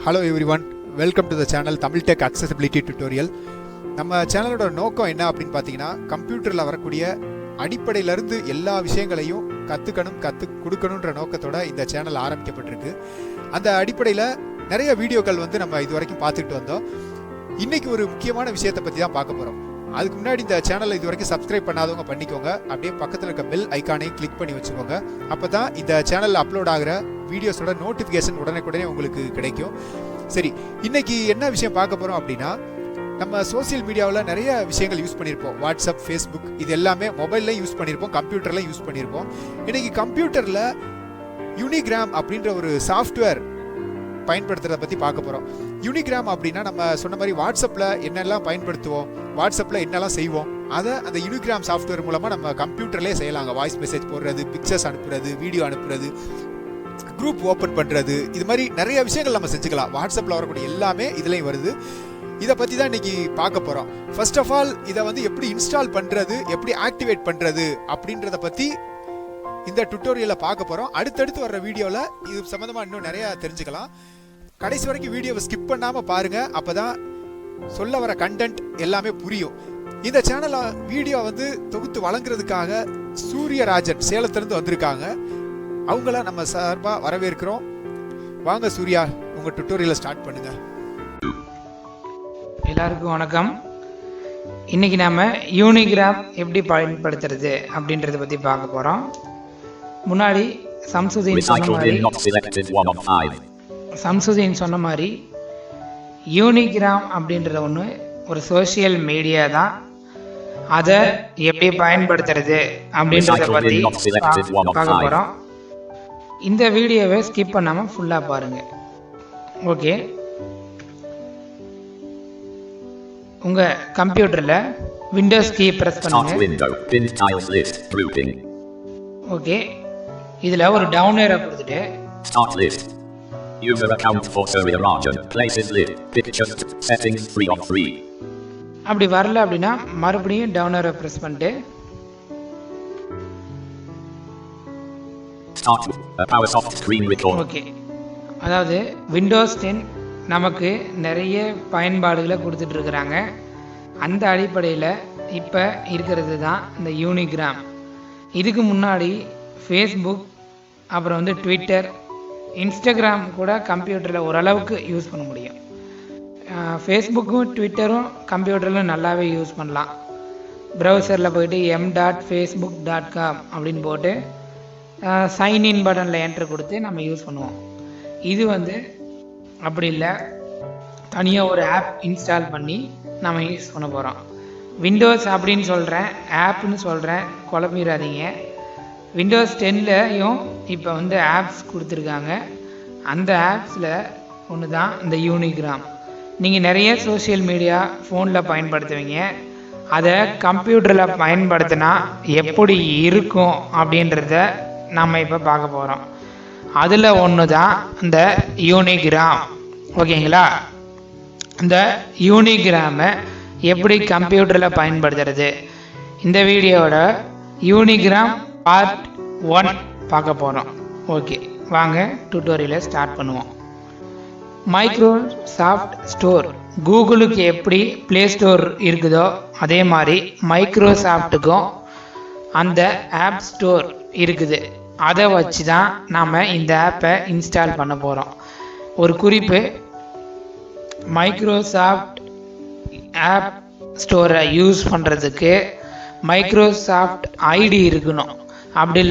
Hello everyone, welcome to the channel Tamil tech accessibility tutorial. நம்ம சேனலோட நோக்கம் என்ன அப்படின்னு பார்த்தீங்கன்னா, கம்ப்யூட்டரில் வரக்கூடிய அடிப்படையிலிருந்து எல்லா விஷயங்களையும் கற்றுக் கொடுக்கணுன்ற நோக்கத்தோட இந்த சேனல் ஆரம்பிக்கப்பட்டிருக்கு. அந்த அடிப்படையில் நிறைய வீடியோக்கள் நம்ம இது வரைக்கும் பார்த்துக்கிட்டு வந்தோம். இன்றைக்கி ஒரு முக்கியமான விஷயத்தை பற்றி தான் பார்க்க போகிறோம். அதுக்கு முன்னாடி இந்த சேனலை இது வரைக்கும் சப்ஸ்கிரைப் பண்ணாதவங்க பண்ணிக்கோங்க. அப்படியே பக்கத்தில் இருக்க பெல் ஐக்கானையும் கிளிக் பண்ணி வச்சுக்கோங்க. அப்போ தான் இந்த சேனலில் அப்லோட் ஆகிற வீடியோஸோட நோட்டிஃபிகேஷன் உடனே உங்களுக்கு கிடைக்கும். சரி, இன்னைக்கு என்ன விஷயம் பார்க்க போகிறோம் அப்படின்னா, நம்ம சோசியல் மீடியாவில் நிறைய விஷயங்கள் யூஸ் பண்ணியிருப்போம். வாட்ஸ்அப், ஃபேஸ்புக், இது எல்லாமே மொபைல்லையும் யூஸ் பண்ணியிருப்போம், கம்ப்யூட்டர்லையும் யூஸ் பண்ணியிருப்போம். இன்னைக்கு கம்ப்யூட்டரில் யூனிகிராம் அப்படின்ற ஒரு சாஃப்ட்வேர் பயன்படுத்துறத பற்றி பார்க்க போகிறோம். யூனிகிராம் அப்படின்னா, நம்ம சொன்ன மாதிரி வாட்ஸ்அப்பில் என்னெல்லாம் பயன்படுத்துவோம், வாட்ஸ்அப்பில் என்னெல்லாம் செய்வோம், அதை அந்த யூனிகிராம் சாஃப்ட்வேர் மூலமாக நம்ம கம்ப்யூட்டர்லேயே செய்யலாங்க. வாய்ஸ் மெசேஜ் போடுறது, பிக்சர்ஸ் அனுப்புறது, வீடியோ அனுப்புறது, குரூப் ஓப்பன் பண்ணுறது, இது மாதிரி நிறைய விஷயங்கள் நம்ம செஞ்சுக்கலாம். வாட்ஸ்அப்பில் வரக்கூடிய எல்லாமே இதுலேயும் வருது. இதை பற்றி தான் இன்றைக்கி பார்க்க போகிறோம். ஃபர்ஸ்ட் ஆஃப் ஆல், இதை எப்படி இன்ஸ்டால் பண்ணுறது, எப்படி ஆக்டிவேட் பண்ணுறது அப்படின்றத பற்றி இந்த டுட்டோரியலை பார்க்க போகிறோம். அடுத்தடுத்து வர்ற வீடியோவில் இது சம்மந்தமாக இன்னும் நிறையா தெரிஞ்சுக்கலாம். கடைசி வரைக்கும் வீடியோவை ஸ்கிப் பண்ணாமல் பாருங்கள். அப்போ தான் சொல்ல வர கண்டென்ட் எல்லாமே புரியும். இந்த சேனலை வீடியோ தொகுத்து வழங்குறதுக்காக சூரியராஜன் சேலத்திலிருந்து வந்திருக்காங்க. அவங்கள நம்ம சார்பாக வரவேற்கிறோம். வாங்க சூர்யா, உங்கள் டுட்டோரியலை ஸ்டார்ட் பண்ணுங்கள். எல்லாருக்கும் வணக்கம். இன்றைக்கி நாம் யூனிகிராம் எப்படி பயன்படுத்துறது அப்படின்றத பற்றி பார்க்க போகிறோம். முன்னாடி சம்சுதீன் சொன்ன மாதிரி யூனிகிராம் அப்படின்ற ஒன்று ஒரு சோஷியல் மீடியா தான். அதை எப்படி பயன்படுத்துறது அப்படின்றத பற்றி பார்க்க போகிறோம். இந்த வீடியோவை ஸ்கிப் பண்ணாமல் ஃபுல்லாக பாருங்கள். ஓகே, உங்கள் கம்ப்யூட்டரில் விண்டோஸ் கீ ப்ரெஸ் பண்ணுங்க. ஓகே, இதில் ஒரு டவுன் ஏரோ கொடுத்துட்டு Start list. User account for Surya-Rajan. Places list. Pictures. Settings 3 of 3. அப்படி வரல அப்படின்னா மறுபடியும் டவுன் ஏரோ ப்ரெஸ் பண்ணிட்டு Start. A power soft screen record. Okay, அதாவது விண்டோஸ் 10 நமக்கு நிறைய பயன்பாடுகளை கொடுத்துட்ருக்குறாங்க. அந்த அடிப்படையில் இப்போ இருக்கிறது தான் இந்த யூனிகிராம். இதுக்கு முன்னாடி ஃபேஸ்புக், அப்புறம் ட்விட்டர், இன்ஸ்டாகிராம் கூட கம்ப்யூட்டரில் ஓரளவுக்கு யூஸ் பண்ண முடியும். ஃபேஸ்புக்கும் ட்விட்டரும் கம்ப்யூட்டரில் நல்லாவே யூஸ் பண்ணலாம். ப்ரௌசரில் போய்ட்டு m.facebook.com அப்படின்னு போட்டு சைன்இன் பட்டனில் என்ட்ரு கொடுத்து நம்ம யூஸ் பண்ணுவோம். இது அப்படி இல்லை, தனியாக ஒரு ஆப் இன்ஸ்டால் பண்ணி நம்ம யூஸ் பண்ண போகிறோம். விண்டோஸ் அப்படின்னு சொல்கிறேன், ஆப்னு சொல்கிறேன், குழப்பிடாதீங்க. விண்டோஸ் 10லையும் இப்போ ஆப்ஸ் கொடுத்துருக்காங்க. அந்த ஆப்ஸில் ஒன்று தான் இந்த யூனிகிராம். நீங்கள் நிறைய சோஷியல் மீடியா ஃபோனில் பயன்படுத்துவீங்க. அதை கம்ப்யூட்டரில் பயன்படுத்தினா எப்படி இருக்கும் அப்படின்றத நம்ம இப்போ பார்க்க போகிறோம். அதில் ஒன்று தான் இந்த யூனிகிராம். ஓகேங்களா? இந்த யூனிகிராமை எப்படி கம்ப்யூட்டரில் பயன்படுத்துறது, இந்த வீடியோவோட யூனிகிராம் பார்ட் 1 பார்க்க போகிறோம். ஓகே, வாங்க டுட்டோரியலை ஸ்டார்ட் பண்ணுவோம். மைக்ரோசாஃப்ட் ஸ்டோர், கூகுளுக்கு எப்படி ப்ளே ஸ்டோர் இருக்குதோ அதே மாதிரி மைக்ரோசாஃப்ட்டுக்கும் அந்த ஆப் ஸ்டோர் இருக்குது. அதை வச்சு தான் நாம் இந்த ஆப்பை இன்ஸ்டால் பண்ண போகிறோம். ஒரு குறிப்பு, மைக்ரோசாஃப்ட் ஆப் ஸ்டோரை யூஸ் பண்ணுறதுக்கு மைக்ரோசாஃப்ட் ஐடி இருக்கணும். அப்படி